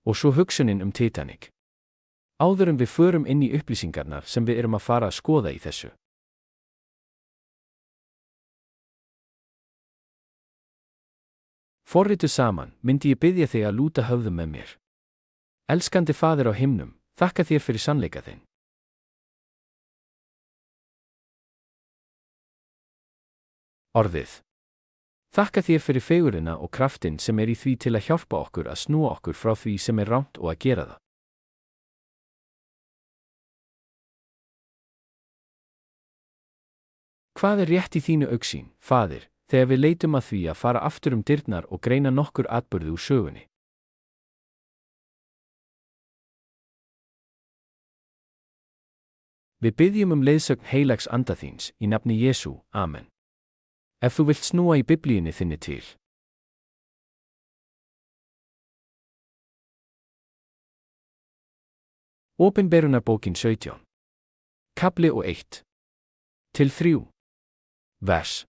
Og svo hugsunin Titanic. Áður en við förum inn í upplýsingarnar sem við erum að fara að skoða í þessu. Forritu saman, myndi ég biðja þig að lúta höfðum með mér. Elskandi Faðir á himnum, þakka þér fyrir sannleika þinn. Orðið. Þakka þér fyrir fegurðina og kraftinn sem í því til að hjálpa okkur að snúa okkur frá því sem rangt og að gera það. Hvað rétt í þínu augsýn, Faðir, þegar við leitum að því að fara aftur dyrnar og greina nokkur atburði úr sögunni? Við biðjum leiðsögn heilags anda þíns í nafni Jesú, amen. Ef þú vilt snúa í Biblíunni þinni til. Opinberunarbókin 17. Kafli og 1. Til 3. Vers.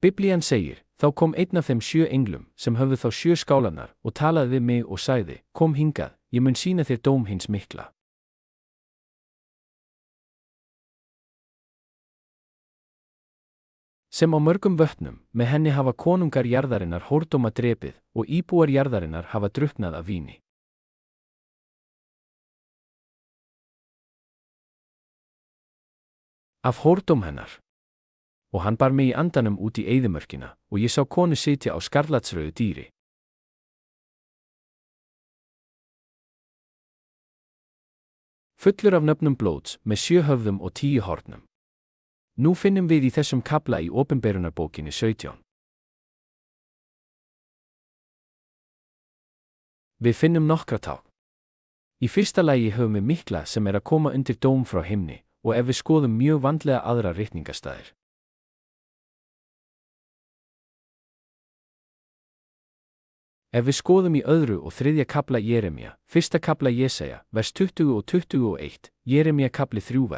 Biblían segir, þá kom einn af þeim 7 englum, sem höfðu þá 7 skálanar, og talaði við mig og sagði, kom hingað, ég mun sýna þér dóm hins mikla. Sem á mörgum vötnum, með henni hafa konungar jarðarinnar hórdóma drepið, og íbúar jarðarinnar hafa drukknað af víni. Af hórdóm hennar. Og hann bar mig í andanum út í eyðimörkina, og ég sá konu sitja á skarlatsrauðu dýri. Fullur af nöfnum blóts, með 7 höfðum og 10 hornum. Nú finnum við í þessum kafla í Opinberunarbókinni 17. Við finnum nokkra tákn. Í fyrsta lagi höfum við mikla sem að koma undir dóm frá himni, og ef við skoðum mjög vandlega aðra ritningarstaðir. Ef við skoðum í öðru og 3. kafla Jeremía, 1. kafla Jesaja, vers 20 og 21, Jeremía kafli 3 vers.